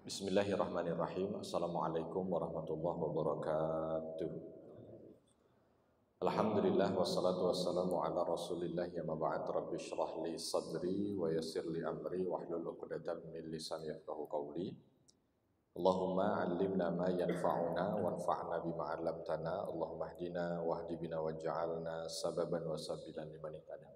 Bismillahirrahmanirrahim. Assalamualaikum warahmatullahi wabarakatuh. Alhamdulillah wassalatu wassalamu ala Rasulillah ya ma ba'd. Rabbi shrah li sadri wa yassir li amri wahlul 'uqdatam min lisani yafqahu qawli. Allahumma 'allimna ma yanfa'una wanfa'na bima 'allamtana. Allahumma hdina wahdi bina waj'alna sababan wa sabilan liman ihtada.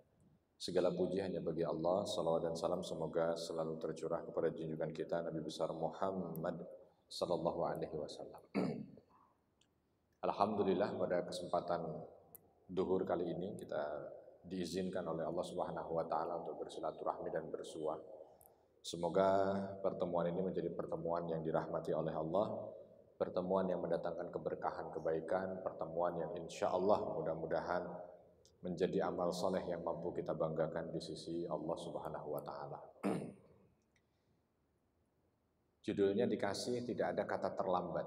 Segala puji hanya bagi Allah, salawat dan salam semoga selalu tercurah kepada junjungan kita Nabi besar Muhammad sallallahu alaihi wasallam. Alhamdulillah pada kesempatan duhur kali ini kita diizinkan oleh Allah Subhanahu wa taala untuk bersilaturahmi dan bersua. Semoga pertemuan ini menjadi pertemuan yang dirahmati oleh Allah, pertemuan yang mendatangkan keberkahan, kebaikan, pertemuan yang insya Allah mudah-mudahan menjadi amal soleh yang mampu kita banggakan di sisi Allah Subhanahu wa taala. Judulnya dikasih tidak ada kata terlambat.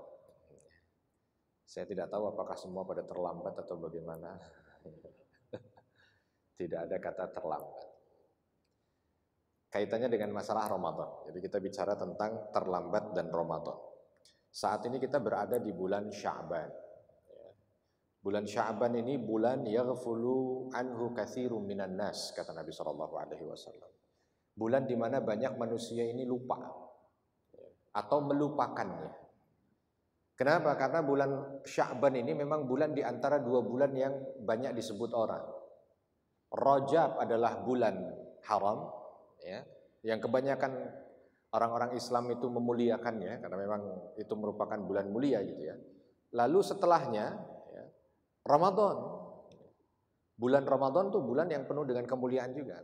Saya tidak tahu apakah semua pada terlambat atau bagaimana. Tidak ada kata terlambat. Kaitannya dengan masalah Ramadan. Jadi kita bicara tentang terlambat dan Ramadan. Saat ini kita berada di bulan Sya'ban. Bulan Sya'ban ini bulan yaghfulu anhu katsirun minan nas, kata Nabi sallallahu alaihi wasallam. Bulan di mana banyak manusia ini lupa atau melupakannya. Kenapa? Karena bulan Sya'ban ini memang bulan di antara dua bulan yang banyak disebut orang. Rajab adalah bulan haram, ya, yang kebanyakan orang-orang Islam itu memuliakannya karena memang itu merupakan bulan mulia gitu ya. Lalu setelahnya Ramadan. Bulan Ramadan tuh bulan yang penuh dengan kemuliaan juga.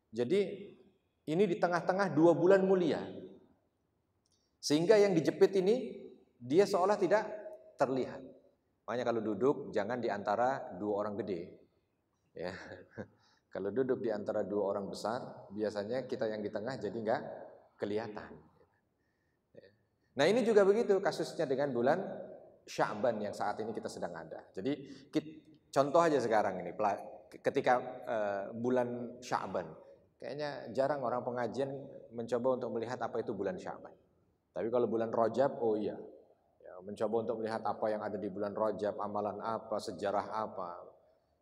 Jadi ini di tengah-tengah dua bulan mulia. Sehingga yang dijepit ini dia seolah tidak terlihat. Makanya kalau duduk jangan di antara dua orang gede. Ya. Kalau duduk di antara dua orang besar, biasanya kita yang di tengah jadi enggak kelihatan. Nah, ini juga begitu kasusnya dengan bulan Sya'ban yang saat ini kita sedang ada. Jadi contoh aja sekarang ini ketika bulan Sya'ban. Kayaknya jarang orang pengajian mencoba untuk melihat apa itu bulan Sya'ban. Tapi kalau bulan Rajab, oh iya. Ya, mencoba untuk melihat apa yang ada di bulan Rajab, amalan apa, sejarah apa.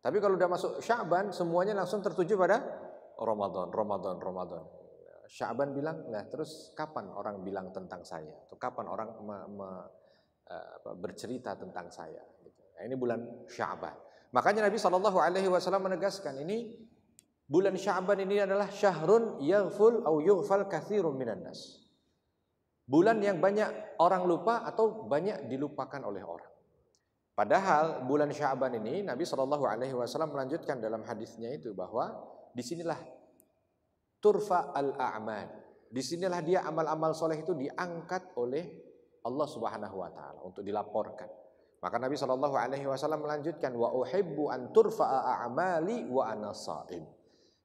Tapi kalau udah masuk Sya'ban, semuanya langsung tertuju pada Ramadan. Sya'ban bilang, nah terus kapan orang bilang tentang saya? Atau kapan orang bercerita tentang saya gitu. Nah, ini bulan Sya'ban. Makanya Nabi SAW menegaskan ini bulan Sya'ban ini adalah syahrun yaghful au yughfal katsirun minan nas. Bulan yang banyak orang lupa atau banyak dilupakan oleh orang. Padahal bulan Sya'ban ini Nabi SAW melanjutkan dalam hadisnya itu bahwa disinilah turfa al-a'mal. Disinilah dia amal-amal soleh itu diangkat oleh Allah Subhanahu wa taala untuk dilaporkan. Maka Nabi sallallahu alaihi wasallam melanjutkan wa uhibbu an turfa'a a'mali wa ana shaim.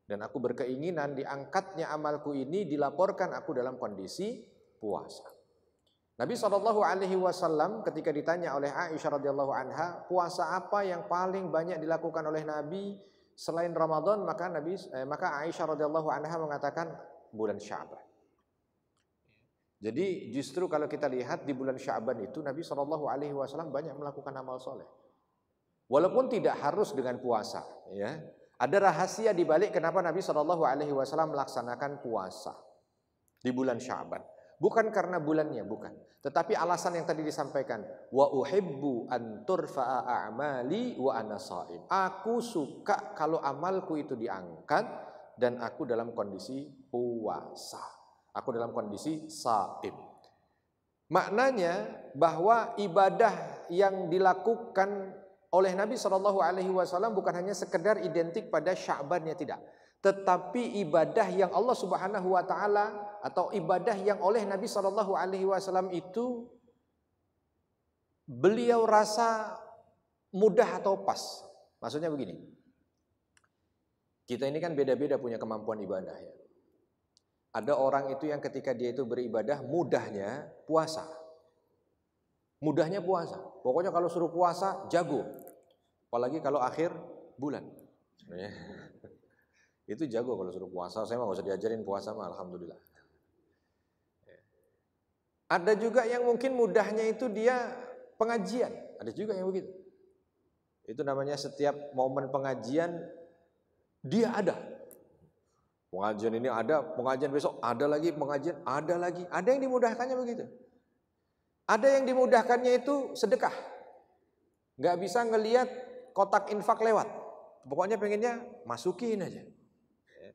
Dan aku berkeinginan diangkatnya amalku ini dilaporkan aku dalam kondisi puasa. Nabi sallallahu alaihi wasallam ketika ditanya oleh Aisyah radhiyallahu anha, puasa apa yang paling banyak dilakukan oleh Nabi selain Ramadan? Maka Aisyah radhiyallahu anha mengatakan bulan Sya'ban. Jadi justru kalau kita lihat di bulan Sya'ban itu Nabi SAW banyak melakukan amal soleh. Walaupun tidak harus dengan puasa, ya. Ada rahasia di balik kenapa Nabi SAW melaksanakan puasa di bulan Sya'ban. Bukan karena bulannya, bukan. Tetapi alasan yang tadi disampaikan, wa uhibbu an turfa'a a'mali wa ana shaim. Aku suka kalau amalku itu diangkat dan aku dalam kondisi puasa. Aku dalam kondisi shaim. Maknanya bahwa ibadah yang dilakukan oleh Nabi SAW bukan hanya sekedar identik pada Sya'bannya, tidak. Tetapi ibadah yang Allah Subhanahu wa taala atau ibadah yang oleh Nabi SAW itu beliau rasa mudah atau pas. Maksudnya begini. Kita ini kan beda-beda punya kemampuan ibadah ya. Ada orang itu yang ketika dia itu beribadah mudahnya puasa. Mudahnya puasa. Pokoknya kalau suruh puasa jago. Apalagi kalau akhir bulan. Itu jago kalau suruh puasa. Saya mah gak usah diajarin puasa mah alhamdulillah. Ada juga yang mungkin mudahnya itu dia pengajian. Ada juga yang begitu. Itu namanya setiap momen pengajian dia ada. Pengajian ini ada, pengajian besok ada lagi, pengajian ada lagi. Ada yang dimudahkannya begitu. Ada yang dimudahkannya itu sedekah. Nggak bisa ngelihat kotak infak lewat. Pokoknya pengennya masukin aja.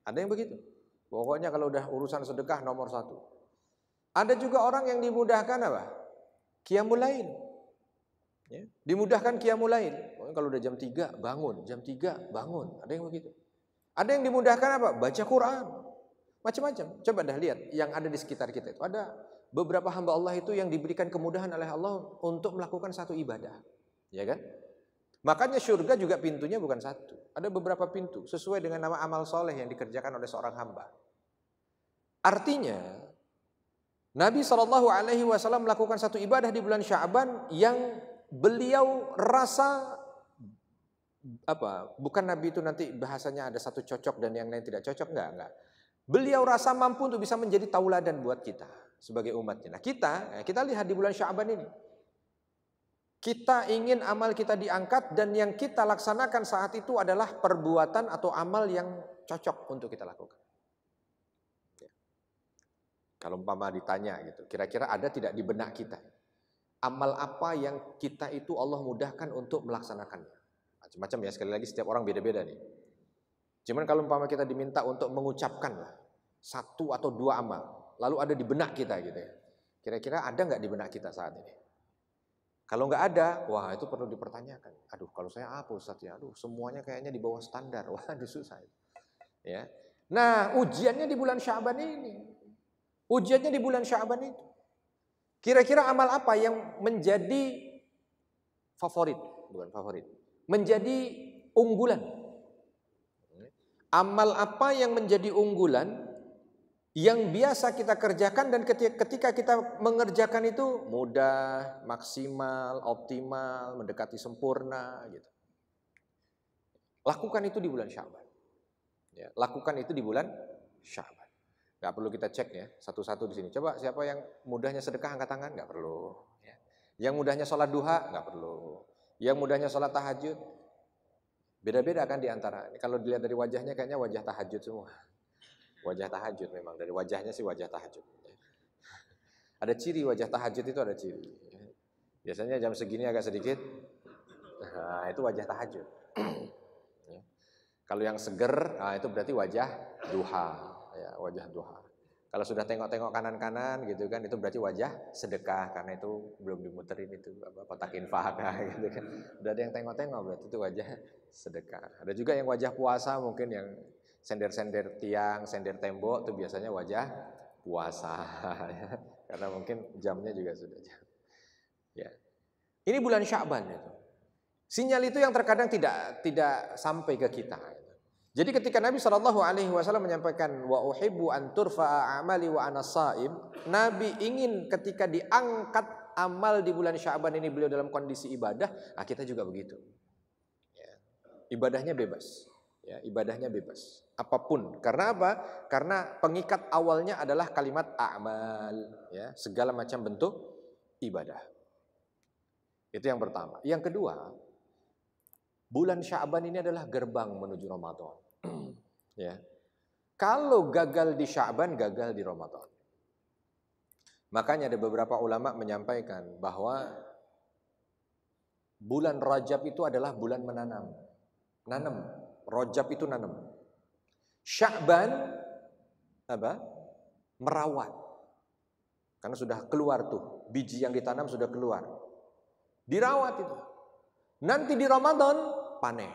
Ada yang begitu. Pokoknya kalau udah urusan sedekah nomor 1. Ada juga orang yang dimudahkan apa? Qiyamul Lail. Ya, dimudahkan Qiyamul Lail. Kalau udah jam 3 bangun, jam 3 bangun. Ada yang begitu. Ada yang dimudahkan apa? Baca Quran. Macam-macam. Coba dah lihat yang ada di sekitar kita itu. Ada beberapa hamba Allah itu yang diberikan kemudahan oleh Allah untuk melakukan satu ibadah. Ya kan? Makanya surga juga pintunya bukan satu. Ada beberapa pintu sesuai dengan nama amal soleh yang dikerjakan oleh seorang hamba. Artinya Nabi SAW melakukan satu ibadah di bulan Sya'ban yang beliau rasa bukan Nabi itu nanti bahasanya ada satu cocok dan yang lain tidak cocok, enggak. Beliau rasa mampu untuk bisa menjadi tauladan buat kita sebagai umatnya. Nah, kita lihat di bulan Sya'ban ini. Kita ingin amal kita diangkat dan yang kita laksanakan saat itu adalah perbuatan atau amal yang cocok untuk kita lakukan. Kalau umpama ditanya gitu, kira-kira ada tidak di benak kita amal apa yang kita itu Allah mudahkan untuk melaksanakannya? Macam-macam ya, sekali lagi setiap orang beda-beda nih. Cuman kalau umpama kita diminta untuk mengucapkan satu atau dua amal, lalu ada di benak kita gitu ya. Kira-kira ada nggak di benak kita saat ini? Kalau nggak ada, wah itu perlu dipertanyakan. Aduh, kalau saya apa Ustaz ya? Aduh, semuanya kayaknya di bawah standar. Wah, susah. Ya. Nah, ujiannya di bulan Sya'ban ini. Ujiannya di bulan Sya'ban itu. Kira-kira amal apa yang menjadi favorit? Bukan favorit. Menjadi unggulan. Amal apa yang menjadi unggulan yang biasa kita kerjakan dan ketika kita mengerjakan itu mudah, maksimal, optimal, mendekati sempurna gitu. Lakukan itu di bulan Sya'ban. Ya, lakukan itu di bulan Sya'ban. Gak perlu kita cek ya, satu-satu di sini. Coba siapa yang mudahnya sedekah angkat tangan? Gak perlu. Ya. Yang mudahnya sholat duha? Gak perlu. Yang mudahnya sholat tahajud? Beda-beda kan di antara. Kalau dilihat dari wajahnya kayaknya wajah tahajud semua. Wajah tahajud memang, dari wajahnya sih wajah tahajud. Ada ciri wajah tahajud itu ada ciri. Biasanya jam segini agak sedikit, nah itu wajah tahajud. Kalau yang seger, nah itu berarti wajah duha, ya, wajah duha. Kalau sudah tengok-tengok kanan-kanan gitu kan, itu berarti wajah sedekah karena itu belum dimuterin itu kotak infak gitu kan. Udah ada yang tengok-tengok berarti itu wajah sedekah. Ada juga yang wajah puasa mungkin yang sender-sender tiang, sender tembok itu biasanya wajah puasa ya. Karena mungkin jamnya juga sudah jam. Ya. Ini bulan Sya'ban itu. Sinyal itu yang terkadang tidak sampai ke kita. Jadi ketika Nabi SAW menyampaikan wa uhibbu an turfa'a amali wa ana shaim, Nabi ingin ketika diangkat amal di bulan Sya'ban ini beliau dalam kondisi ibadah, nah kita juga begitu. Ya. Ibadahnya bebas. Ya, ibadahnya bebas. Apapun. Karena apa? Karena pengikat awalnya adalah kalimat a'mal, ya, segala macam bentuk ibadah. Itu yang pertama. Yang kedua, bulan Sya'ban ini adalah gerbang menuju Ramadan. Ya. Kalau gagal di Sya'ban, gagal di Ramadan. Makanya ada beberapa ulama menyampaikan bahwa bulan Rajab itu adalah bulan menanam. Nanam. Rajab itu nanam. Sya'ban apa? Merawat. Karena sudah keluar tuh, biji yang ditanam sudah keluar. Dirawat itu. Nanti di Ramadan panen.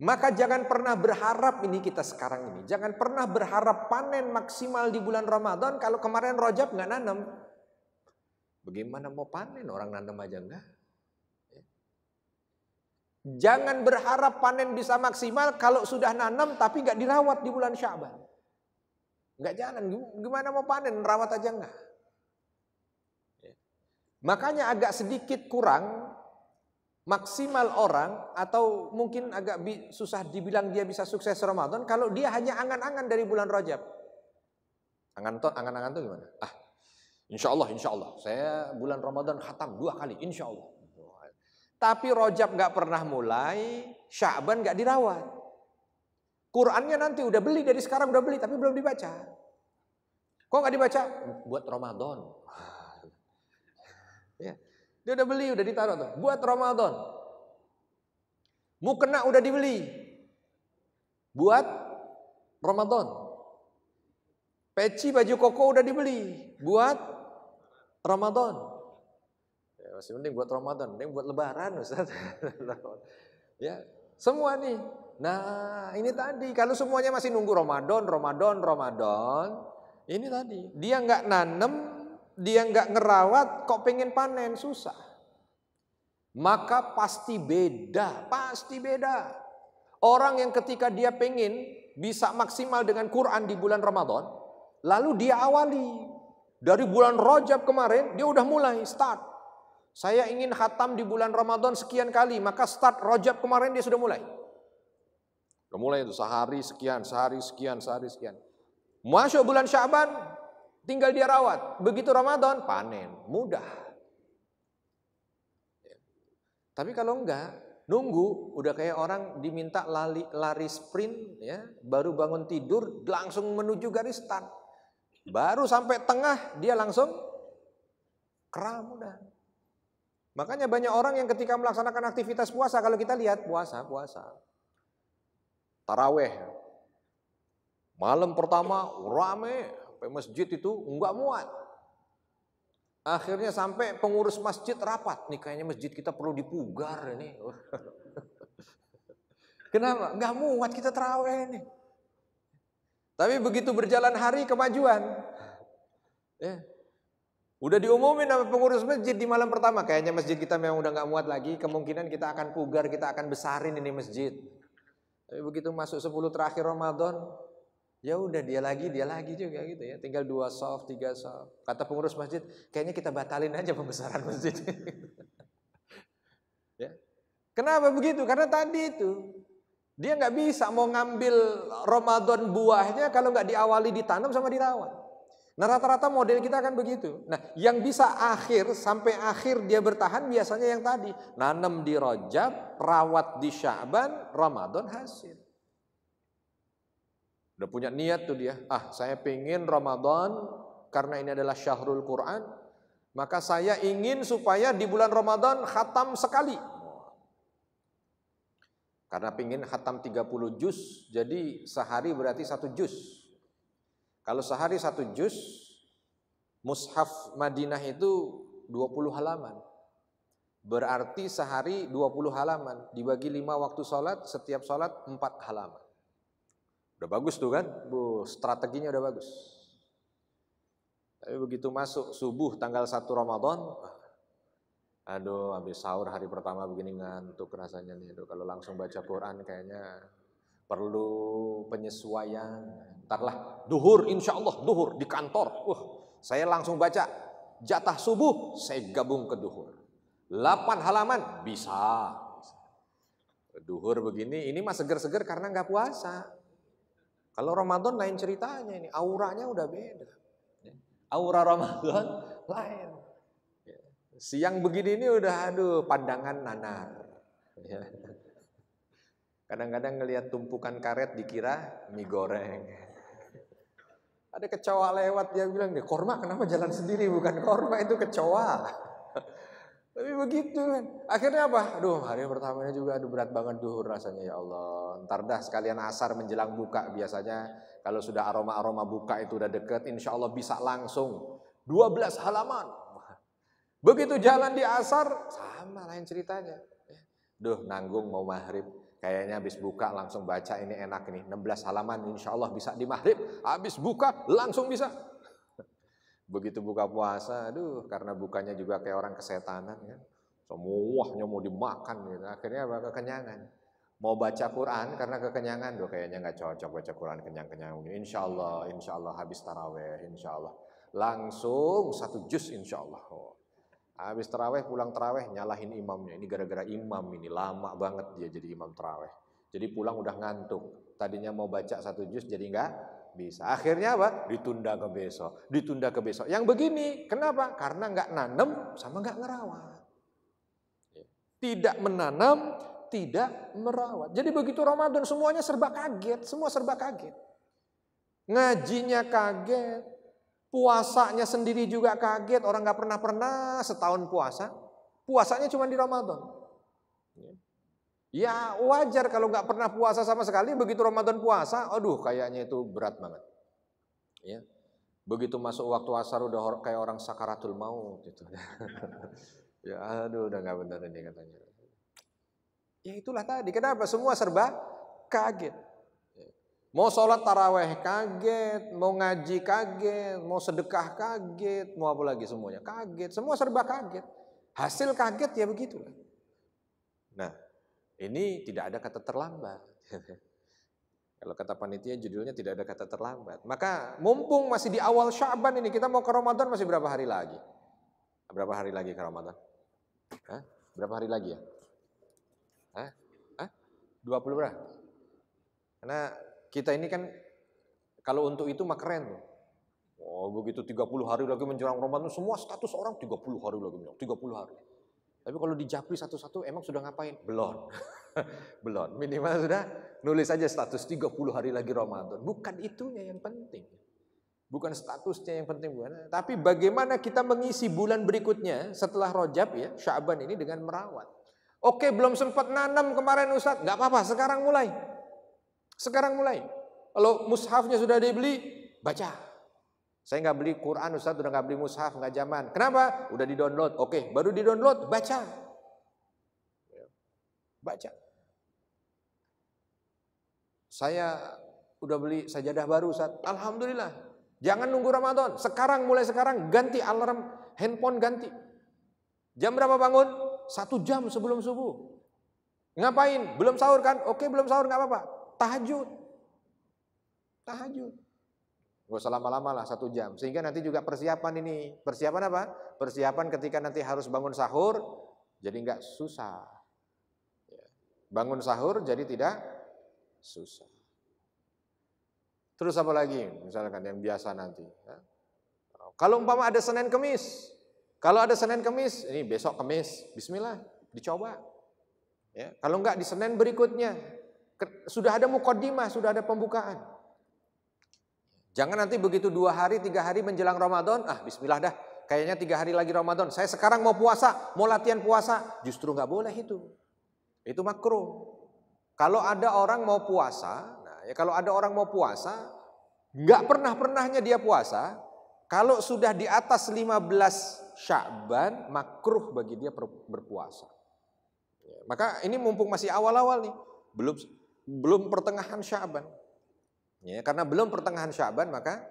Maka jangan pernah berharap ini kita sekarang ini. Jangan pernah berharap panen maksimal di bulan Ramadan kalau kemarin Rajab nggak nanam. Bagaimana mau panen orang nanam aja enggak? Jangan berharap panen bisa maksimal kalau sudah nanam tapi nggak dirawat di bulan Sya'ban. Nggak jalan, gimana mau panen, rawat aja nggak. Makanya agak sedikit kurang maksimal orang atau mungkin agak susah dibilang dia bisa sukses Ramadan kalau dia hanya angan-angan dari bulan Rajab. Angan-angan tuh gimana? Insya Allah. Saya bulan Ramadan khatam 2 kali, insya Allah. Tapi Rajab nggak pernah mulai, Sya'ban nggak dirawat. Qurannya nanti udah beli, dari sekarang udah beli, tapi belum dibaca. Kok nggak dibaca? Buat Ramadan. Ya, dia udah beli, udah ditaruh tuh. Buat Ramadan. Mukena udah dibeli. Buat Ramadan. Peci baju koko udah dibeli. Buat Ramadan. Ya, masih penting buat Ramadan, penting buat Lebaran, Ustaz. Ya, semua nih. Nah, ini tadi kalau semuanya masih nunggu Ramadan, ini tadi dia nggak nanem, dia nggak ngerawat, kok pengen panen susah. Maka pasti beda. Orang yang ketika dia pengen bisa maksimal dengan Quran di bulan Ramadan, lalu dia awali dari bulan Rajab kemarin, dia udah mulai start. Saya ingin khatam di bulan Ramadan sekian kali, maka start Rajab kemarin dia sudah mulai. Udah mulai itu sehari sekian. Masuk bulan Sya'ban, tinggal dia rawat. Begitu Ramadan, panen, mudah. Tapi kalau enggak, nunggu, udah kayak orang diminta lari sprint, ya, baru bangun tidur, langsung menuju garis start. Baru sampai tengah, dia langsung kram udah. Makanya banyak orang yang ketika melaksanakan aktivitas puasa, kalau kita lihat puasa. Taraweh. Malam pertama rame, sampai masjid itu enggak muat. Akhirnya sampai pengurus masjid rapat. Nih kayaknya masjid kita perlu dipugar ini. Kenapa? Enggak muat kita taraweh nih. Tapi begitu berjalan hari kemajuan. Ya. Udah diumumin sama pengurus masjid di malam pertama, kayaknya masjid kita memang udah nggak muat lagi, kemungkinan kita akan pugar, kita akan besarin ini masjid. Tapi begitu masuk 10 terakhir Ramadan, ya udah dia lagi juga gitu ya, tinggal 2 shaf, 3 shaf. Kata pengurus masjid, kayaknya kita batalin aja pembesaran masjid. Ya. Kenapa begitu? Karena tadi itu dia nggak bisa mau ngambil Ramadan buahnya kalau nggak diawali ditanam sama dirawat. Nah rata-rata model kita kan begitu. Nah yang bisa sampai akhir dia bertahan biasanya yang tadi. Nanam di Rajab, rawat di Sya'ban, Ramadan hasil. Udah punya niat tuh dia. Saya pengen Ramadan karena ini adalah syahrul Quran. Maka saya ingin supaya di bulan Ramadan khatam sekali. Karena pengen khatam 30 juz, jadi sehari berarti 1 juz. Kalau sehari 1 juz, mushaf Madinah itu 20 halaman. Berarti sehari 20 halaman. Dibagi 5 waktu sholat, setiap sholat 4 halaman. Udah bagus tuh kan? Strateginya udah bagus. Tapi begitu masuk subuh tanggal 1 Ramadan, aduh habis sahur hari pertama begini ngantuk rasanya nih. Aduh, kalau langsung baca Quran kayaknya perlu penyesuaian. Ntarlah duhur, insya Allah duhur di kantor. Saya langsung baca jatah subuh, saya gabung ke duhur. 8 halaman bisa. Duhur begini, ini mah seger-seger karena nggak puasa. Kalau Ramadan lain ceritanya ini, auranya udah beda. Aura Ramadan lain. Siang begini ini udah pandangan nanar. Kadang-kadang ngelihat tumpukan karet dikira mie goreng. Ada kecoa lewat, dia bilang, korma kenapa jalan sendiri? Bukan korma, itu kecoa. Tapi begitu kan. Akhirnya apa? Hari pertamanya juga berat banget duhur rasanya, ya Allah. Ntar dah sekalian asar menjelang buka. Biasanya kalau sudah aroma-aroma buka itu udah deket, insya Allah bisa langsung 12 halaman. Begitu jalan di asar, sama lain ceritanya. Nanggung mau maghrib. Kayaknya habis buka langsung baca ini enak nih. 16 halaman insya Allah bisa di maghrib. Habis buka langsung bisa. Begitu buka puasa, karena bukanya juga kayak orang kesetanan kan. Semuanya mau dimakan gitu. Akhirnya kekenyangan. Mau baca Quran karena kekenyangan, kayaknya nggak cocok baca Quran kenyang-kenyang. Insya Allah habis taraweh, insya Allah. Langsung 1 juz insya Allah. Habis taraweh, pulang taraweh, nyalahin imamnya. Ini gara-gara imam ini, lama banget dia jadi imam taraweh. Jadi pulang udah ngantuk. Tadinya mau baca 1 juz jadi enggak bisa. Akhirnya apa? Ditunda ke besok, ditunda ke besok. Yang begini, kenapa? Karena nggak nanam sama nggak ngerawat. Tidak menanam, tidak merawat. Jadi begitu Ramadan semuanya serba kaget, semua serba kaget. Ngajinya kaget, puasanya sendiri juga kaget. Orang nggak pernah setahun puasa, puasanya cuma di Ramadan. Ya wajar kalau nggak pernah puasa sama sekali, begitu Ramadan puasa, aduh kayaknya itu berat banget. Ya, begitu masuk waktu asar udah kayak orang sakaratul maut gitu. Ya aduh udah nggak benar ini katanya. Ya itulah tadi, kenapa semua serba kaget. Mau sholat taraweh kaget, mau ngaji kaget, mau sedekah kaget, mau apa lagi semuanya kaget, semua serba kaget. Hasil kaget ya begitulah. Nah, ini tidak ada kata terlambat. Kalau kata panitia judulnya tidak ada kata terlambat. Maka mumpung masih di awal Sya'ban ini, kita mau ke Ramadan masih berapa hari lagi? Berapa hari lagi ke Ramadan? Hah? Berapa hari lagi ya? Hah? 20 berapa? Karena kita ini kan kalau untuk itu mah keren loh. Oh, begitu 30 hari lagi menjelang Ramadan semua status orang 30 hari lagi, 30 hari. Tapi kalau dijapri satu-satu emang sudah ngapain? Belum. Belum. Minimal sudah nulis saja status 30 hari lagi Ramadan. Bukan itunya yang penting. Bukan statusnya yang penting, bukan. Tapi bagaimana kita mengisi bulan berikutnya setelah Rajab ya, Sya'ban ini dengan merawat. Oke, belum sempat nanam kemarin Ustaz, enggak apa-apa, sekarang mulai. Sekarang mulai. Kalau mushafnya sudah dibeli, baca. Saya nggak beli Quran Ustaz, udah nggak beli mushaf, nggak zaman. Kenapa? Udah di-download. Oke, baru di-download, baca. Baca. Saya udah beli sajadah baru Ustaz. Alhamdulillah. Jangan nunggu Ramadan. Sekarang, mulai sekarang ganti alarm handphone, ganti. Jam berapa bangun? 1 jam sebelum subuh. Ngapain? Belum sahur kan? Oke, belum sahur nggak apa-apa. Tahajud. Tahajud. Gak usah lama-lama lah, 1 jam. Sehingga nanti juga persiapan ini. Persiapan apa? Persiapan ketika nanti harus bangun sahur, jadi nggak susah. Bangun sahur jadi tidak susah. Terus apa lagi? Misalkan yang biasa nanti. Kalau umpama ada Senin Kemis. Kalau ada Senin Kemis, ini besok Kemis, bismillah, dicoba. Ya, kalau enggak di Senin berikutnya. Sudah ada muqaddimah, sudah ada pembukaan. Jangan nanti begitu 2 hari, 3 hari menjelang Ramadan, bismillah dah, kayaknya 3 hari lagi Ramadan, saya sekarang mau puasa, mau latihan puasa. Justru nggak boleh itu makruh. Kalau ada orang mau puasa, kalau ada orang mau puasa, nggak pernahnya dia puasa, kalau sudah di atas 15 Sya'ban, makruh bagi dia berpuasa. Maka ini mumpung masih awal-awal nih, belum pertengahan Sya'ban. Ya, karena belum pertengahan Sya'ban maka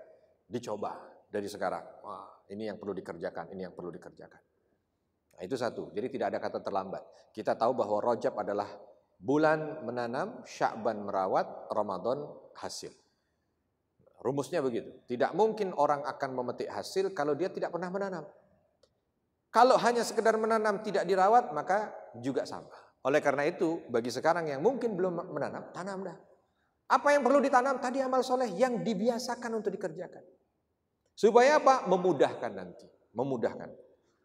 dicoba dari sekarang. Wah, ini yang perlu dikerjakan, ini yang perlu dikerjakan. Nah, itu satu. Jadi tidak ada kata terlambat. Kita tahu bahwa Rajab adalah bulan menanam, Sya'ban merawat, Ramadan hasil. Rumusnya begitu. Tidak mungkin orang akan memetik hasil kalau dia tidak pernah menanam. Kalau hanya sekedar menanam tidak dirawat maka juga sama. Oleh karena itu, bagi sekarang yang mungkin belum menanam, tanam dah. Apa yang perlu ditanam? Tadi amal soleh yang dibiasakan untuk dikerjakan. Supaya apa? Memudahkan nanti.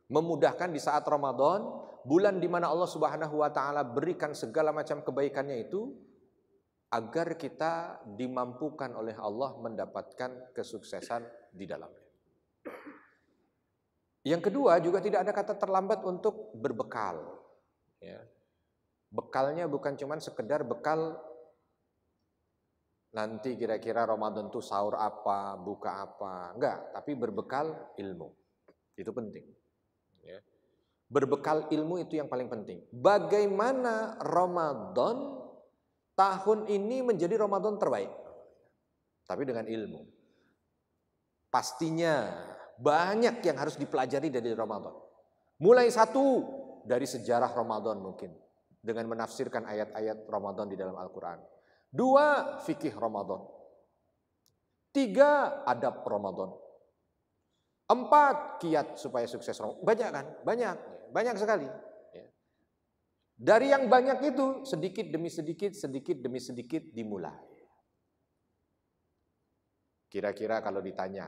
Memudahkan di saat Ramadan, bulan di mana Allah Subhanahu wa taala berikan segala macam kebaikannya itu, agar kita dimampukan oleh Allah mendapatkan kesuksesan di dalamnya. Yang kedua, juga tidak ada kata terlambat untuk berbekal. Ya. Bekalnya bukan cuma sekedar bekal nanti kira-kira Ramadan tuh sahur apa, buka apa. Enggak, tapi berbekal ilmu. Itu penting. Ya. Berbekal ilmu itu yang paling penting. Bagaimana Ramadan tahun ini menjadi Ramadan terbaik? Tapi dengan ilmu. Pastinya banyak yang harus dipelajari dari Ramadan. Mulai satu, dari sejarah Ramadan mungkin. Dengan menafsirkan ayat-ayat Ramadan di dalam Al-Quran. 2, fikih Ramadan. 3, adab Ramadan. 4, kiat supaya sukses Ramadan. Banyak kan? Banyak sekali. Dari yang banyak itu, sedikit demi sedikit dimulai. Kira-kira kalau ditanya,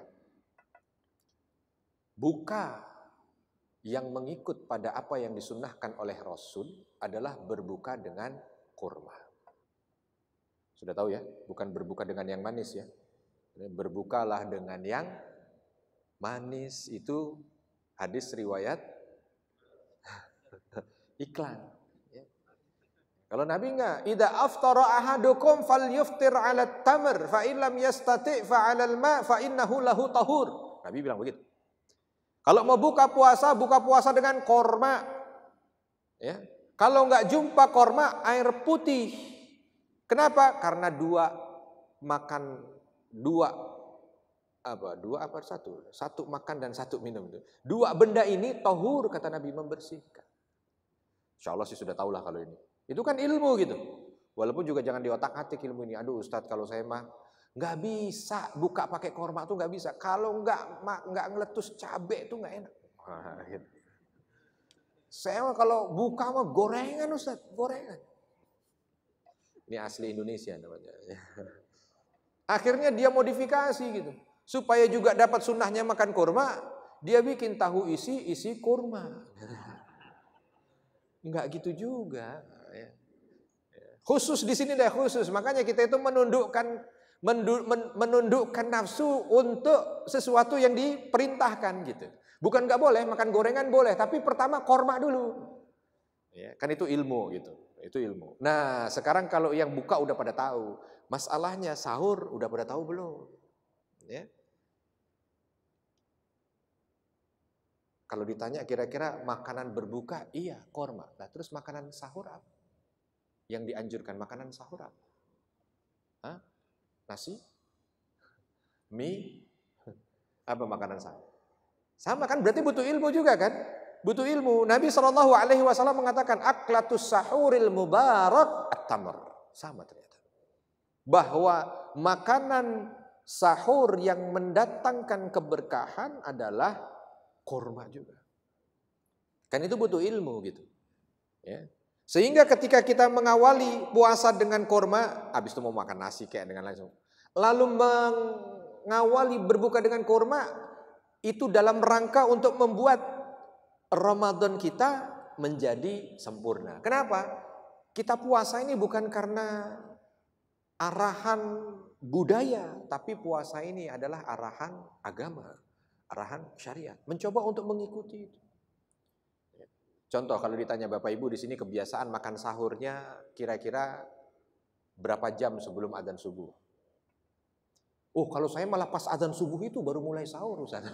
buka yang mengikut pada apa yang disunnahkan oleh Rasul adalah berbuka dengan kurma. Sudah tahu ya, bukan berbuka dengan yang manis ya. Berbukalah dengan yang manis, itu hadis riwayat iklan. Kalau Nabi enggak, idza aftara ahadukum falyuftir 'ala tamr fa in lam yastati' fa 'ala al-ma' fa innahu lahu tahur. Nabi bilang begitu. Kalau mau buka puasa dengan korma. Ya. Kalau enggak jumpa korma, air putih. Kenapa? Karena dua satu makan dan satu minum itu. Dua benda ini tahur, kata Nabi, membersihkan. Insyaallah sih sudah tahulah kalau ini. Itu kan ilmu gitu. Walaupun juga jangan diotak-atik ilmu ini. Aduh Ustadz, kalau saya mah nggak bisa buka pakai korma tuh nggak bisa. Kalau nggak ngeletus cabai itu nggak enak. Gitu. Saya mah kalau buka mah gorengan Ustadz, gorengan. Ini asli Indonesia namanya. Akhirnya dia modifikasi gitu. Supaya juga dapat sunnahnya makan kurma, dia bikin tahu isi kurma. Enggak gitu juga. Khusus di sini deh khusus. Makanya kita itu menundukkan nafsu untuk sesuatu yang diperintahkan gitu. Bukan nggak boleh makan gorengan, boleh, tapi pertama korma dulu. Ya, kan itu ilmu gitu. Itu ilmu. Nah, sekarang kalau yang buka udah pada tahu. Masalahnya sahur udah pada tahu belum? Ya. Kalau ditanya kira-kira makanan berbuka, iya korma. Nah, terus makanan sahur apa? Yang dianjurkan makanan sahur apa? Hah? Nasi? Mie? Apa makanan sahur? Sama kan, berarti butuh ilmu juga kan? Butuh ilmu. Nabi SAW mengatakan aklatus sahuril mubarak at-tamr. Sama ternyata. Bahwa makanan sahur yang mendatangkan keberkahan adalah kurma juga. Kan itu butuh ilmu gitu. Ya. Sehingga ketika kita mengawali puasa dengan kurma, habis itu mau makan nasi kayak dengan langsung. Lalu mengawali berbuka dengan kurma, itu dalam rangka untuk membuat Ramadan kita menjadi sempurna. Kenapa? Kita puasa ini bukan karena arahan budaya, tapi puasa ini adalah arahan agama. Arahan syariat, mencoba untuk mengikuti itu. Contoh kalau ditanya Bapak Ibu di sini kebiasaan makan sahurnya kira-kira berapa jam sebelum adzan subuh? Oh, kalau saya malah pas adzan subuh itu baru mulai sahur, Ustaz.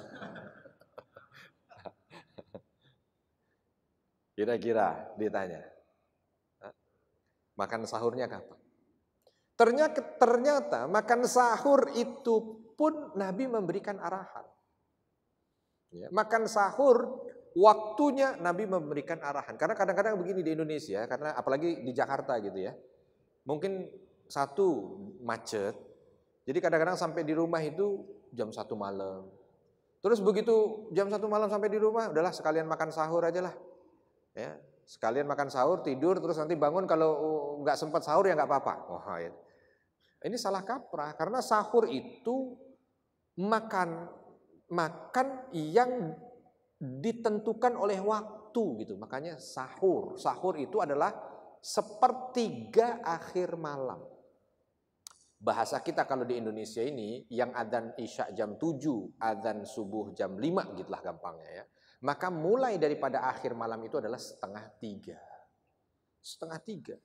Kira-kira ditanya. Makan sahurnya kapan? Ternyata makan sahur itu pun Nabi memberikan arahan. Ya, makan sahur waktunya Nabi memberikan arahan. Karena kadang-kadang begini di Indonesia, karena apalagi di Jakarta gitu ya. Mungkin satu macet. Jadi kadang-kadang sampai di rumah itu jam 1 malam. Terus begitu jam 1 malam sampai di rumah, udahlah sekalian makan sahur aja lah. Ya, sekalian makan sahur, tidur, terus nanti bangun kalau nggak sempat sahur ya nggak apa-apa. Wah, ya. Ini salah kaprah karena sahur itu makan yang ditentukan oleh waktu gitu. Makanya sahur itu adalah sepertiga akhir malam. Bahasa kita kalau di Indonesia ini yang adzan Isya jam 7, adzan subuh jam 5 gitulah gampangnya ya. Maka mulai daripada akhir malam itu adalah 2:30. 2:30.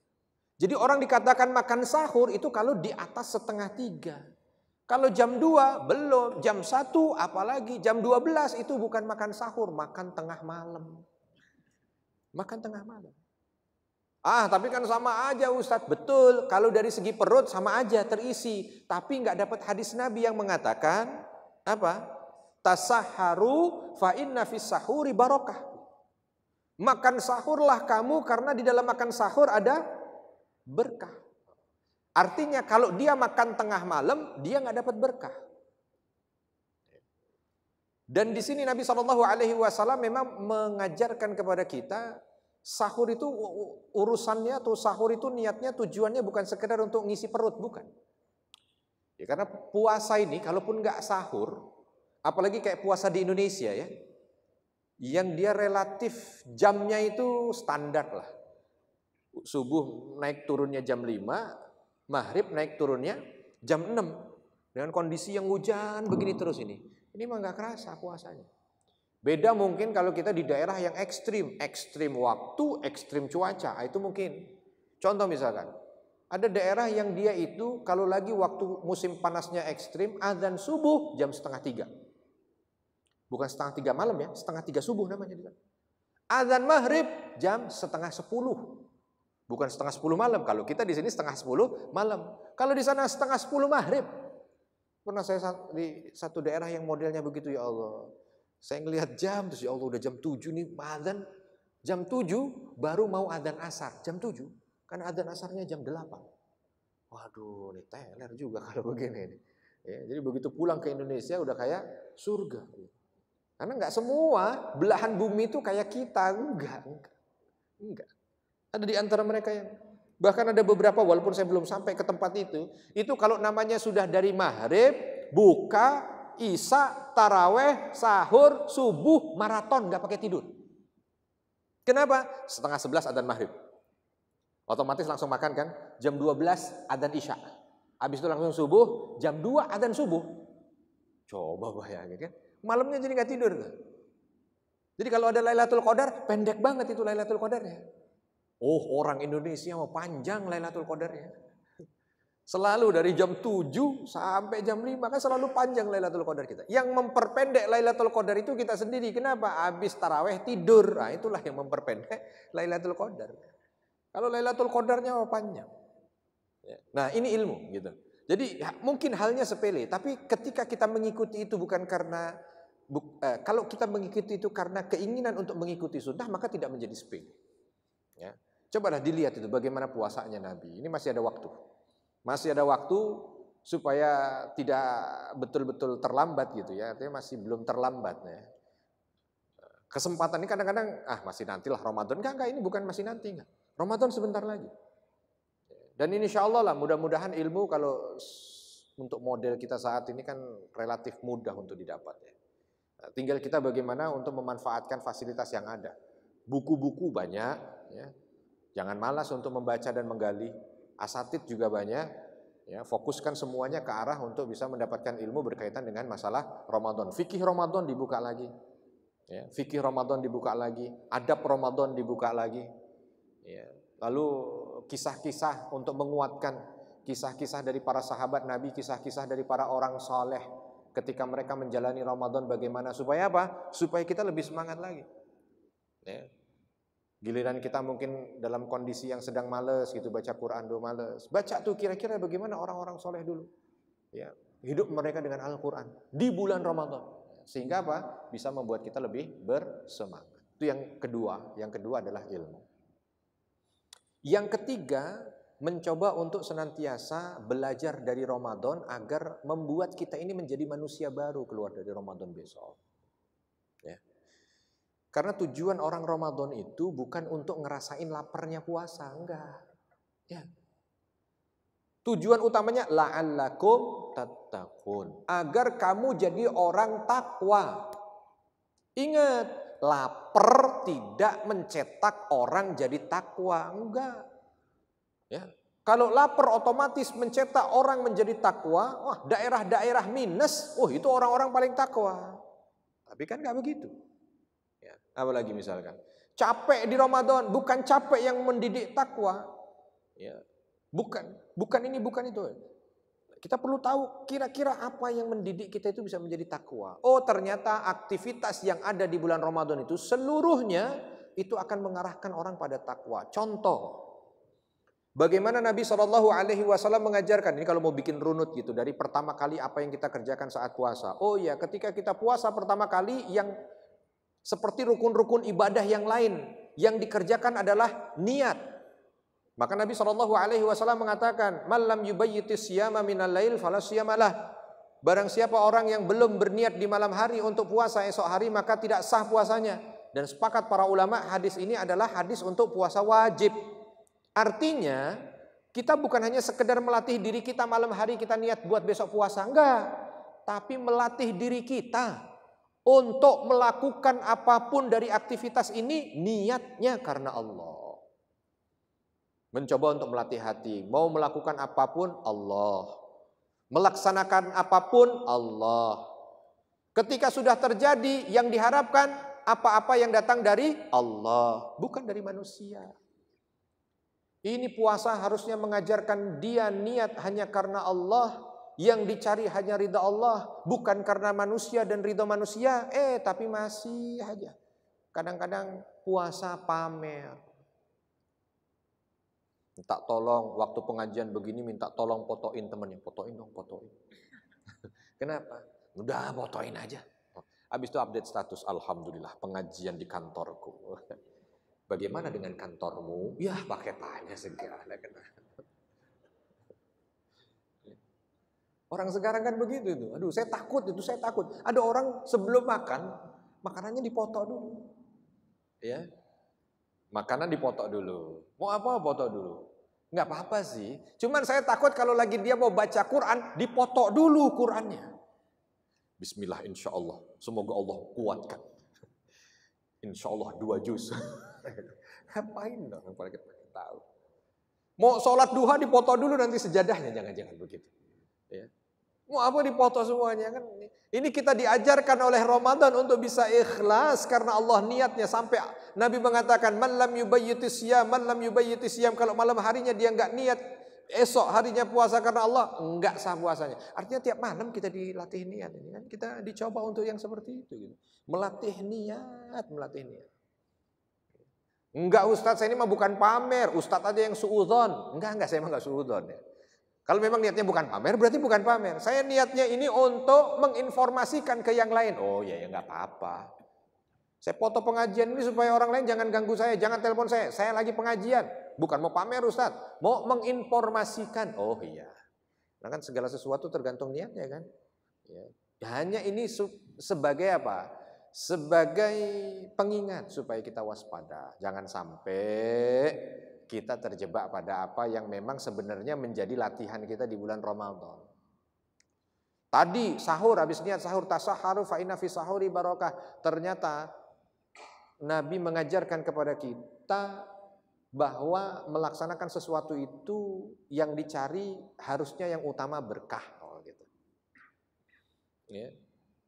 Jadi orang dikatakan makan sahur itu kalau di atas 2:30. Kalau jam 2 belum, jam 1 apalagi, jam 12 itu bukan makan sahur, makan tengah malam. Makan tengah malam. Tapi kan sama aja Ustadz. Betul, kalau dari segi perut sama aja terisi. Tapi nggak dapat hadis Nabi yang mengatakan, apa? Tasahharu fa inna fis sahuri barokah. Makan sahurlah kamu karena di dalam makan sahur ada berkah. Artinya kalau dia makan tengah malam, dia nggak dapat berkah. Dan di sini Nabi SAW memang mengajarkan kepada kita, sahur itu urusannya atau sahur itu niatnya tujuannya bukan sekedar untuk ngisi perut, bukan. Ya, karena puasa ini kalaupun nggak sahur, apalagi kayak puasa di Indonesia ya, yang dia relatif jamnya itu standar lah. Subuh naik turunnya jam 5, maghrib naik turunnya jam 6. Dengan kondisi yang hujan begini terus ini. Ini mah nggak kerasa puasanya. Beda mungkin kalau kita di daerah yang ekstrim, ekstrim waktu, ekstrim cuaca, itu mungkin. Contoh misalkan, ada daerah yang dia itu kalau lagi waktu musim panasnya ekstrim, azan subuh jam 2:30. Bukan 2:30 malam ya, 2:30 subuh namanya. Azan maghrib jam 9:30. Bukan 9:30 malam. Kalau kita di sini 9:30 malam. Kalau di sana 9:30 maghrib. Pernah saya di satu daerah yang modelnya begitu, ya Allah. Saya ngelihat jam, terus ya Allah udah jam 7 nih azan. Jam 7 baru mau azan asar, jam 7. Karena azan asarnya jam 8. Waduh, ini teler juga kalau begini nih. Ya, jadi begitu pulang ke Indonesia udah kayak surga. Karena nggak semua belahan bumi itu kayak kita, enggak. Ada di antara mereka yang bahkan ada beberapa, walaupun saya belum sampai ke tempat itu kalau namanya sudah dari maghrib, buka, isya, taraweh, sahur, subuh, maraton, nggak pakai tidur. Kenapa? 10:30 adzan maghrib. Otomatis langsung makan kan? Jam 12 adzan isya. Habis itu langsung subuh, jam 2 adzan subuh. Coba bayangin kan? Malamnya jadi nggak tidur. Jadi kalau ada Lailatul Qadar, pendek banget itu Lailatul Qadarnya. Oh, orang Indonesia mau panjang Lailatul Qadarnya. Selalu dari jam 7 sampai jam 5 kan selalu panjang Lailatul Qadar kita. Yang memperpendek Lailatul Qadar itu kita sendiri. Kenapa? Habis taraweh tidur. Nah, itulah yang memperpendek Lailatul Qadar. Kalau Lailatul Qadarnya mau panjang. Nah, ini ilmu gitu. Jadi mungkin halnya sepele, tapi ketika kita mengikuti itu bukan karena kalau kita mengikuti itu karena keinginan untuk mengikuti sunnah, maka tidak menjadi sepele. Ya. Cobalah dilihat itu bagaimana puasanya Nabi. Ini masih ada waktu. Masih ada waktu supaya tidak betul-betul terlambat gitu ya. Artinya masih belum terlambat ya. Kesempatan ini kadang-kadang masih nantilah Ramadan. Enggak, ini bukan masih nanti enggak. Ramadan sebentar lagi. Dan insya Allah lah mudah-mudahan ilmu kalau untuk model kita saat ini kan relatif mudah untuk didapat ya. Nah, tinggal kita bagaimana untuk memanfaatkan fasilitas yang ada. Buku-buku banyak ya. Jangan malas untuk membaca dan menggali. Asatid juga banyak. Ya, fokuskan semuanya ke arah untuk bisa mendapatkan ilmu berkaitan dengan masalah Ramadan. Fikih Ramadan dibuka lagi. Ya, fikih Ramadan dibuka lagi. Adab Ramadan dibuka lagi. Ya, lalu kisah-kisah untuk menguatkan kisah-kisah dari para sahabat Nabi, kisah-kisah dari para orang saleh ketika mereka menjalani Ramadan bagaimana supaya apa? Supaya kita lebih semangat lagi. Ya. Giliran kita mungkin dalam kondisi yang sedang males gitu baca Quran males. Baca tuh kira-kira bagaimana orang-orang soleh dulu. Ya, hidup mereka dengan Al-Quran di bulan Ramadan. Sehingga apa? Bisa membuat kita lebih bersemangat. Itu yang kedua. Yang kedua adalah ilmu. Yang ketiga, mencoba untuk senantiasa belajar dari Ramadan agar membuat kita ini menjadi manusia baru keluar dari Ramadan besok. Ya. Karena tujuan orang Ramadan itu bukan untuk ngerasain laparnya puasa, enggak. Ya. Tujuan utamanya la'allakum tattaqun, agar kamu jadi orang takwa. Ingat, lapar tidak mencetak orang jadi takwa, enggak. Ya. Kalau lapar otomatis mencetak orang menjadi takwa, wah daerah-daerah minus, itu orang-orang paling takwa. Tapi kan enggak begitu. Ya. Apalagi misalkan capek di Ramadan, bukan capek yang mendidik takwa. Ya. Bukan ini, bukan itu. Kita perlu tahu kira-kira apa yang mendidik kita itu bisa menjadi takwa. Oh, ternyata aktivitas yang ada di bulan Ramadan itu seluruhnya itu akan mengarahkan orang pada takwa. Contoh, bagaimana Nabi SAW mengajarkan, ini kalau mau bikin runut gitu, dari pertama kali apa yang kita kerjakan saat puasa. Oh ya, ketika kita puasa pertama kali yang seperti rukun-rukun ibadah yang lain yang dikerjakan adalah niat. Maka Nabi SAW mengatakan, "Malam yubayyitis siyama minal lail fala siyamalah." Barang siapa orang yang belum berniat di malam hari untuk puasa esok hari, maka tidak sah puasanya. Dan sepakat para ulama hadis ini adalah hadis untuk puasa wajib. Artinya Kita bukan hanya sekedar melatih diri kita malam hari kita niat buat besok puasa, enggak. Tapi melatih diri kita untuk melakukan apapun dari aktivitas ini niatnya karena Allah. Mencoba untuk melatih hati, mau melakukan apapun Allah. Melaksanakan apapun Allah. Ketika sudah terjadi yang diharapkan apa-apa yang datang dari Allah, bukan dari manusia. Ini puasa harusnya mengajarkan dia niat hanya karena Allah, yang dicari hanya ridha Allah, bukan karena manusia dan ridha manusia. Tapi masih aja kadang-kadang puasa pamer. Minta tolong waktu pengajian begini, minta tolong fotoin temennya, fotoin dong, fotoin. Kenapa? Udah fotoin aja. Habis itu update status, alhamdulillah pengajian di kantorku. Bagaimana dengan kantormu? Ya pakai tanya segala. Orang sekarang kan begitu itu. Aduh, saya takut itu, saya takut. Ada orang sebelum makan, makanannya dipoto dulu. Ya. Makanan dipoto dulu. Mau apa foto dulu. Enggak apa-apa sih. Cuman saya takut kalau lagi dia mau baca Quran, dipoto dulu Qurannya. Bismillah, insya Allah. Semoga Allah kuatkan. Insya Allah 2 juz. Ngapain dong kalau kita tahu. Mau sholat duha dipoto dulu nanti sejadahnya, jangan-jangan begitu. Ya. Mau apa dipoto semuanya kan? Ini kita diajarkan oleh Ramadan untuk bisa ikhlas karena Allah niatnya, sampai Nabi mengatakan man lam yubayyiti siyam, man lam yubayyiti siyam, kalau malam harinya dia enggak niat esok harinya puasa karena Allah, enggak sah puasanya. Artinya tiap malam kita dilatih niat ini kan, kita dicoba untuk yang seperti itu gitu. Melatih niat. Enggak Ustadz, saya ini mah bukan pamer, Ustadz aja yang suudzon. Enggak, saya mah enggak suudzon ya. Kalau memang niatnya bukan pamer, berarti bukan pamer. Saya niatnya ini untuk menginformasikan ke yang lain. Oh ya enggak apa-apa. Saya foto pengajian ini supaya orang lain jangan ganggu saya, jangan telepon saya lagi pengajian. Bukan mau pamer Ustadz, mau menginformasikan. Oh iya. Nah kan segala sesuatu tergantung niatnya kan. Ya. Hanya ini sebagai apa? Sebagai pengingat supaya kita waspada. Jangan sampai kita terjebak pada apa yang memang sebenarnya menjadi latihan kita di bulan Ramadan. Tadi sahur, habis niat sahur, tasaharu fa inna fi sahuri barakah. Ternyata Nabi mengajarkan kepada kita bahwa melaksanakan sesuatu itu yang dicari harusnya yang utama berkah. Gitu. Ya.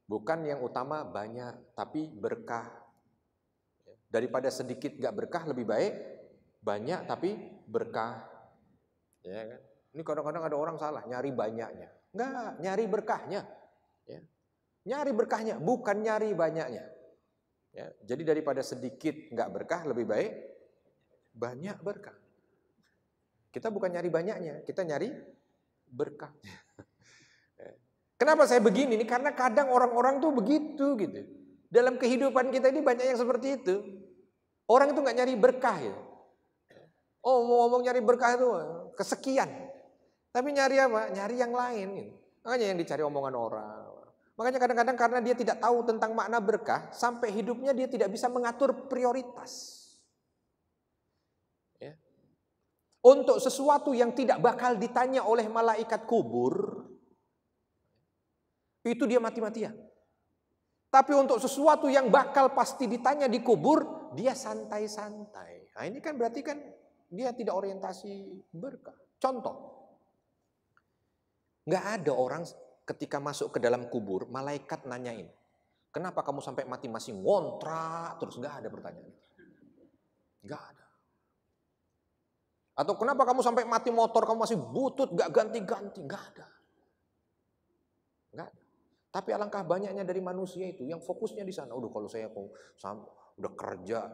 Bukan yang utama banyak, tapi berkah. Daripada sedikit gak berkah lebih baik banyak tapi berkah. Ya kan? Ini kadang-kadang ada orang salah nyari banyaknya. Enggak, nyari berkahnya. Ya. Nyari berkahnya, bukan nyari banyaknya. Ya. Jadi daripada sedikit gak berkah lebih baik banyak berkah. Kita bukan nyari banyaknya, kita nyari berkahnya. Kenapa saya begini? Ini karena kadang orang-orang tuh begitu gitu. Dalam kehidupan kita ini banyak yang seperti itu. Orang itu nggak nyari berkah ya. Oh mau ngomong nyari berkah itu kesekian. Tapi nyari apa? Nyari yang lain. Gitu. Makanya yang dicari omongan orang. Makanya kadang-kadang karena dia tidak tahu tentang makna berkah, sampai hidupnya dia tidak bisa mengatur prioritas. Ya. Untuk sesuatu yang tidak bakal ditanya oleh malaikat kubur, itu dia mati-matian. Tapi untuk sesuatu yang bakal pasti ditanya di kubur, dia santai-santai. Nah ini kan berarti kan dia tidak orientasi berkah. Contoh, nggak ada orang ketika masuk ke dalam kubur, malaikat nanyain, kenapa kamu sampai mati masih ngontrak terus? Nggak ada pertanyaan. Nggak ada. Atau kenapa kamu sampai mati motor kamu masih butut, nggak ganti-ganti? Nggak ada. Nggak ada. Tapi alangkah banyaknya dari manusia itu yang fokusnya di sana. Udah kalau saya udah kerja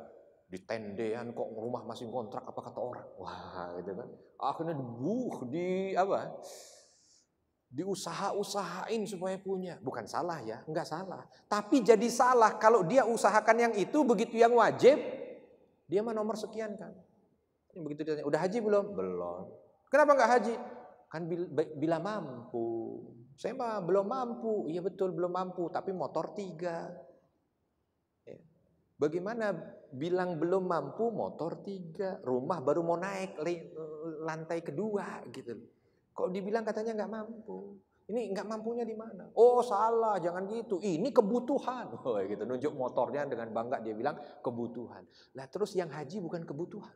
di tendean kok rumah masih kontrak, apa kata orang? Wah, gitu kan. Akhirnya diusaha-usahain supaya punya. Bukan salah ya, enggak salah. Tapi jadi salah kalau dia usahakan yang itu, begitu yang wajib dia mah nomor sekian kan. Begitu ditanya, udah haji belum? Belum. Kenapa enggak haji? Kan bila mampu. Saya mah belum mampu. Iya betul belum mampu, tapi motor 3. Ya. Bagaimana bilang belum mampu motor 3, rumah baru mau naik lantai kedua gitu. Kok dibilang katanya nggak mampu? Ini nggak mampunya di mana? Oh salah, jangan gitu. Ini kebutuhan. Oh gitu, nunjuk motornya dengan bangga dia bilang kebutuhan. Lah terus yang haji bukan kebutuhan.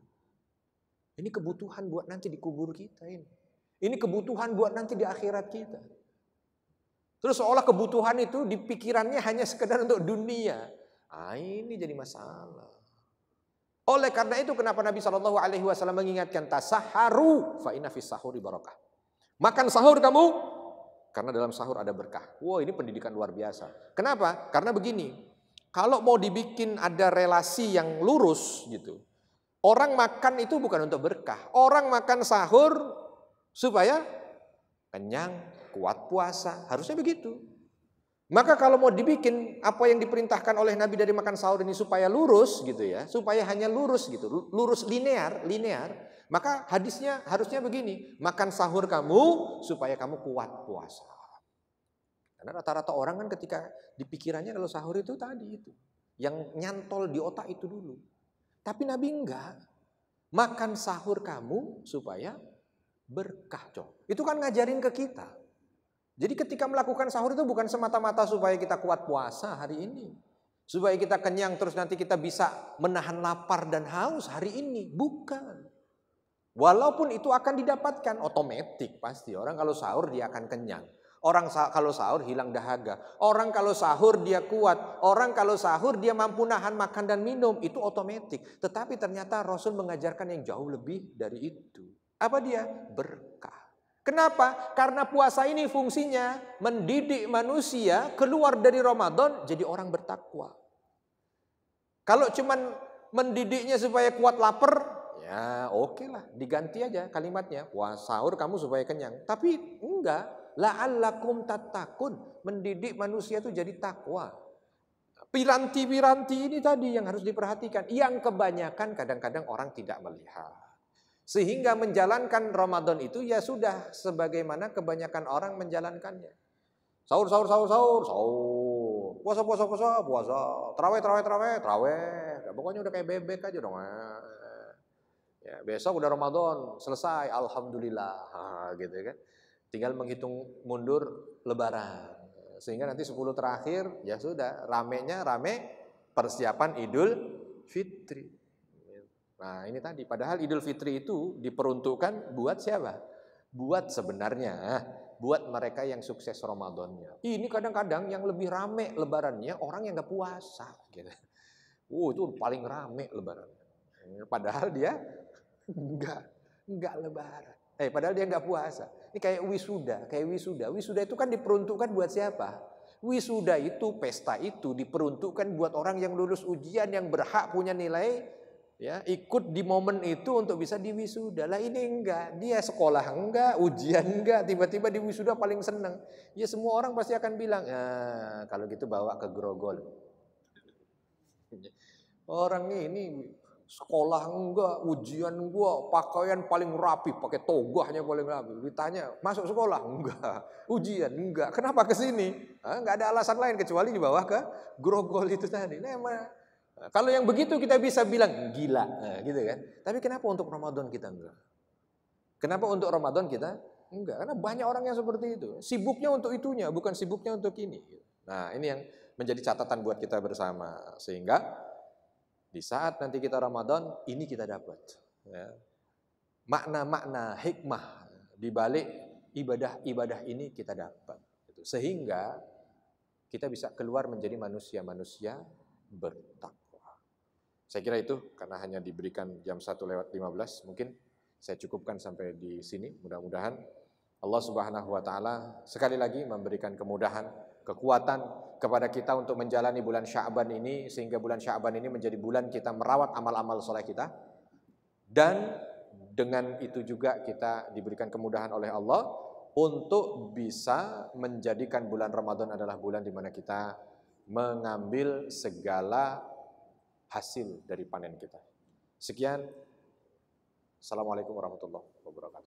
Ini kebutuhan buat nanti di kubur kita ini. Ini kebutuhan buat nanti di akhirat kita. Terus seolah kebutuhan itu di pikirannya hanya sekedar untuk dunia. Ini jadi masalah. Oleh karena itu kenapa Nabi SAW mengingatkan tasaharu fa inna fis sahuri barakah. Makan sahur kamu karena dalam sahur ada berkah. Wow, ini pendidikan luar biasa. Kenapa? Karena begini. Kalau mau dibikin ada relasi yang lurus gitu. Orang makan itu bukan untuk berkah. Orang makan sahur supaya kenyang, kuat puasa. Harusnya begitu. Maka kalau mau dibikin apa yang diperintahkan oleh Nabi dari makan sahur ini supaya lurus gitu ya, supaya hanya lurus gitu, lurus linear, maka hadisnya harusnya begini, makan sahur kamu supaya kamu kuat puasa. Karena rata-rata orang kan ketika di pikirannya kalau sahur itu tadi itu, yang nyantol di otak itu dulu. Tapi Nabi enggak, makan sahur kamu supaya berkah, Cok. Itu kan ngajarin ke kita. Jadi ketika melakukan sahur itu bukan semata-mata supaya kita kuat puasa hari ini. Supaya kita kenyang terus nanti kita bisa menahan lapar dan haus hari ini. Bukan. Walaupun itu akan didapatkan otomatis pasti. Orang kalau sahur dia akan kenyang. Orang kalau sahur hilang dahaga. Orang kalau sahur dia kuat. Orang kalau sahur dia mampu nahan makan dan minum. Itu otomatis. Tetapi ternyata Rasul mengajarkan yang jauh lebih dari itu. Apa dia? Berkah. Kenapa? Karena puasa ini fungsinya mendidik manusia keluar dari Ramadan jadi orang bertakwa. Kalau cuman mendidiknya supaya kuat lapar, ya oke lah, diganti aja kalimatnya. Puasa sahur kamu supaya kenyang. Tapi enggak, la'allakum tattaqun, mendidik manusia itu jadi takwa. Piranti-piranti ini tadi yang harus diperhatikan, yang kebanyakan kadang-kadang orang tidak melihat. Sehingga menjalankan Ramadan itu ya sudah sebagaimana kebanyakan orang menjalankannya. Sahur. Puasa. Tarawih. Ya, pokoknya udah kayak bebek aja dong. Ya, besok udah Ramadan, selesai, alhamdulillah, gitu kan. Tinggal menghitung mundur Lebaran. Sehingga nanti 10 terakhir ya sudah, rame persiapan Idul Fitri. Nah ini tadi, padahal Idul Fitri itu diperuntukkan buat siapa? Buat sebenarnya, buat mereka yang sukses Ramadannya. Ini kadang-kadang yang lebih rame lebarannya orang yang gak puasa. Gitu. Itu paling rame lebaran. Padahal dia enggak lebaran. Padahal dia enggak puasa. Ini kayak wisuda. Wisuda itu kan diperuntukkan buat siapa? Wisuda itu, pesta itu diperuntukkan buat orang yang lulus ujian, yang berhak punya nilai, ya, ikut di momen itu untuk bisa diwisuda. Lah ini enggak, dia sekolah enggak, ujian enggak, tiba-tiba diwisuda paling seneng. Ya semua orang pasti akan bilang, kalau gitu bawa ke Grogol. Orang ini sekolah enggak, ujian enggak, pakaian paling rapi, pakai togahnya paling rapi. Ditanya, masuk sekolah? Enggak. Ujian? Enggak. Kenapa ke sini? Enggak ada alasan lain kecuali dibawa ke Grogol itu tadi. Kalau yang begitu kita bisa bilang gila, gitu kan. Tapi kenapa untuk Ramadan kita enggak? Kenapa untuk Ramadan kita enggak? Karena banyak orang yang seperti itu. Sibuknya untuk itunya, bukan sibuknya untuk ini. Nah ini yang menjadi catatan buat kita bersama. Sehingga di saat nanti kita Ramadan, ini kita dapat. Ya. Makna-makna hikmah di balik ibadah-ibadah ini kita dapat. Sehingga kita bisa keluar menjadi manusia-manusia bertakwa. Saya kira itu, karena hanya diberikan jam 1:15, mungkin saya cukupkan sampai di sini. Mudah-mudahan Allah Subhanahu wa Ta'ala sekali lagi memberikan kemudahan, kekuatan kepada kita untuk menjalani bulan Sya'ban ini, sehingga bulan Sya'ban ini menjadi bulan kita merawat amal-amal soleh kita, dan dengan itu juga kita diberikan kemudahan oleh Allah untuk bisa menjadikan bulan Ramadan adalah bulan di mana kita mengambil segala hasil dari panen kita. Sekian. Assalamualaikum warahmatullahi wabarakatuh.